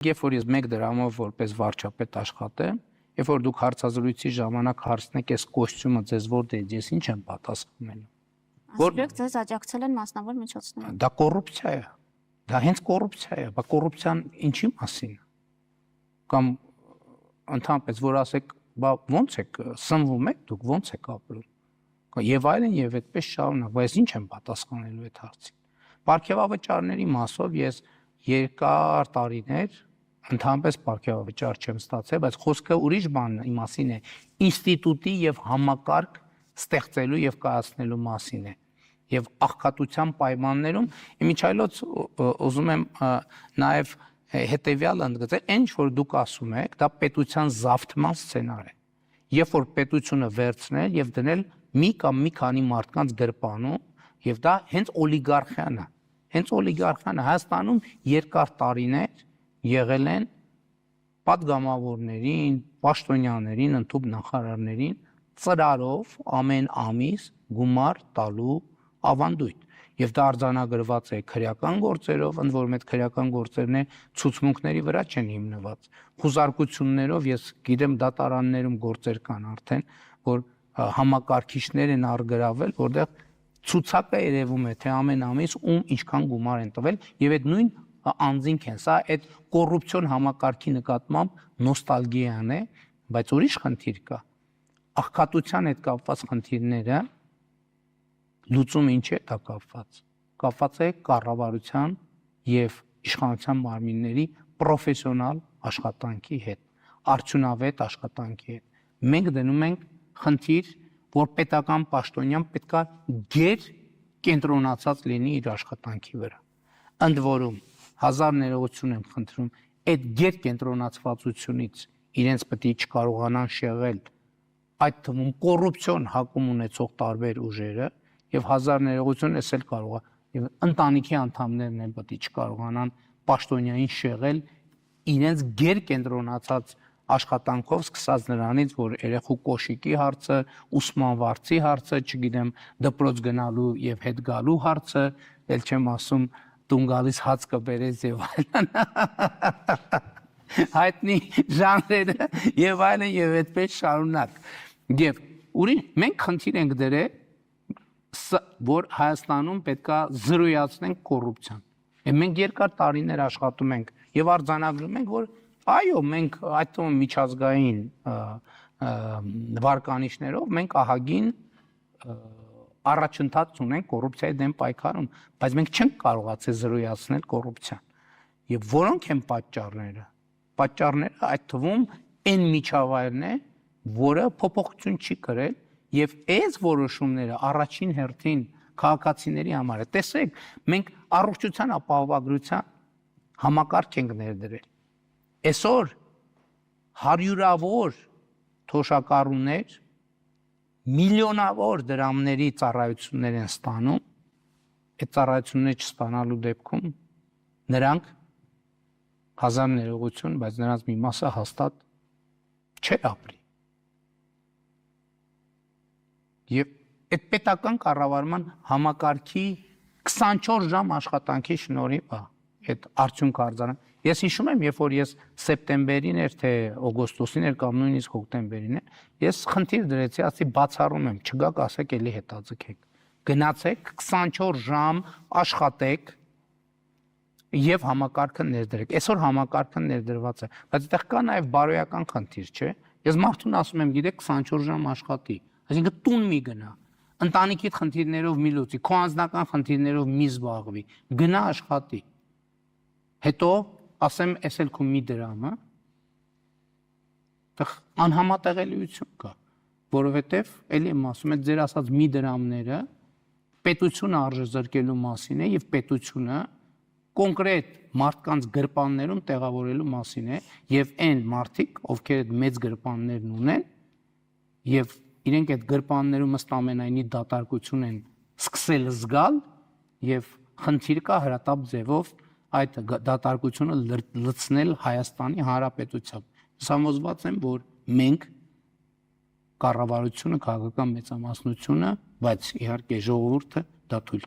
Երբ որ ես 1 դրամով որպես վարչապետ աշխատեմ, երբ որ դուք հարցազրույցի ժամանակ հարցնեք, այս կոստյումը ձեզ որտե՞ղ է, ես ինչ եմ պատասխանելու։ Ասեք, ձեզ աջակցել են մասնավոր միջոցները։ Դա կոռուպցիա է։ Դա հենց կոռուպցիա է, բա կոռուպցիան ինչի մասին է։ Կամ ընդհանրապես որ ասեք, բա ո՞նց եք սնվում եք, դուք ո՞նց եք ապրում։ Եվ այլն եւ այդպես շարունակ, բայց ինչ եմ պատասխանելու այդ հարցին։ Պարգևավճարների մասով ես երկար տարիներ ընդհանրապես պարգևավճար չեմ ստացել, բայց խոսքը ուրիշ բանի մասին է, ինստիտուտի եւ համակարգ ստեղծելու եւ կայացնելու մասին է։ Եվ աղքատության պայմաններում իմիջայլոց ուզում եմ նաեւ հետեւյալը ընդգծել, այն ինչ որ դուք ասում եք, դա պետության զավթման սցենար է։ Երբ որ պետությունը վերցնել եւ դնել մի կամ մի քանի մարդկանց գրպանում, եւ դա հենց օլիգարխիան է։ Հենց օլիգարխիան Հայաստանում երկար տարիներ եղել են պատգամավորներին, պաշտոնյաներին, ընդհանուր նախարարներին ծրարով ամեն ամիս գումար տալու ավանդույթ։ Եվ դա արձանագրված է քրեական գործերով, ընդ որում այդ քրեական գործերն ցուցմունքների վրա չեն հիմնված։ Խուզարկություններով ես գիտեմ դատարաններում գործեր կան արդեն, որ համակարգիչներ են արգրավել, որտեղ ցուցակը երևում է, թե ամեն ամիս ում ինչքան գումար են տվել, եւ այդ նույն անձինք են, սա այդ կոռուպցիոն համակարգի նկատմամբ նոստալգիան է, բայց ուրիշ խնդիր կա։ Աղքատության հետ կապված խնդիրները լուծումը ինչ է դա կապված է կառավարության եւ իշխանության մարմինների պրոֆեսիոնալ աշխատանքի հետ, արդյունավետ աշխատանքի հետ։ Մենք դնում ենք խնդիր, որ պետական պաշտոնյան պետքա գեր կենտրոնացած լինի իր աշխատանքի վրա։ Ընդ որում, հազար ներողություն եմ խնդրում, այդ գեր կենտրոնացվածությունից իրենց պետք է չկարողանան շեղել այդ թվում կոռուպցիոն հակում ունեցող տարբեր ուժերը եւ հազար ներողություն էս էլ կարող է եւ ընտանիքի անդամներն են պետք է չկարողանան պաշտոնյային շեղել իրենց գեր կենտրոնացած աշխատանքով սկսած նրանից, որ երեխու կոշիկի հարցը, ուսման վարձի հարցը, չգիտեմ, դպրոց գնալու եւ հետ գալու հարցը, ել չեմ ասում տուն գալիս հաց կբերես եւ այլն։ Հայտնի ժանրերը եւ այլն եւ այդպես շարունակ։ Եվ մենք խնդիր ենք դրել, որ Հայաստանում պետքա զրոյացնենք կոռուպցիան։ Եվ մենք երկար տարիներ աշխատում ենք եւ արձանագրում ենք, որ այո, մենք այդ թվում միջազգային վարկանիշներով մենք ահագին առաջընթաց ունենք կոռուպցիայի դեմ պայքարում, բայց մենք չենք կարողացել զրոյացնել կոռուպցիան։ Եվ որոնք են պատճառները։ Պատճառները այդ թվում այն միջավայրն է, որը փոփոխություն չի կրել եւ այս որոշումները առաջին հերթին քաղաքացիների համար է։ Տեսեք, մենք առողջության ապահովագրության համակարգ ենք ներդրել։ Այսօր հարյուրավոր թոշակառուներ միլիոնավոր դրամների ծառայություններ են ստանում, այդ ծառայություններ չստանալու դեպքում նրանք հազար ներողություն, բայց նրանց մի մասը հաստատ չէր ապրի։ Եվ այդ պետական կառավարման համակարգի 24 ժամ աշխատանքի շնորհիվ է այդ արդյունքը արձանը։ Ես հիշում եմ, երբ որ ես սեպտեմբերին էր, թե օգոստոսին էր կամ նույնիսկ հոկտեմբերին է, ես խնդիր դրեցի, ասի բացառում եմ, չգաք ասեք էլի հետաձգեք։ Գնացեք 24 ժամ աշխատեք եւ համակարգը ներդրեք։ Այսօր համակարգը ներդրված է, բայց այդտեղ կա նաեւ բարոյական խնդիր, չէ՞։ Ես մարդուն ասում եմ, գիտեք, 24 ժամ աշխատի, այսինքն տուն մի գնա, ընտանիքի խնդիրներով մի լուծի, քո անձնական խնդիրներով մի զբաղվի, գնա աշխատի։ Հետո ասեմ, էս էլ քո մի դրամը, անհամատեղելիություն կա, որովհետև էլի եմ ասում, այդ ձեր ասած մի դրամները պետությունը արժեզրկելու մասին է եւ պետությունը կոնկրետ մարդկանց գրպաններում տեղավորելու մասին է եւ այն մարդիկ, ովքեր այդ մեծ գրպաններն ունեն եւ իրենք այդ գրպաններում ըստ ամենայնի դատարկություն են սկսել զգալ եւ խնդիր կա հրատապ ձևով այդ դատարկությունը լցնել Հայաստանի Հանրապետությամբ։ Ես համոզված եմ, որ մենք կառավարությունը, քաղաքական մեծամասնությունը, բայց իհարկե ժողովուրդը դա թույլ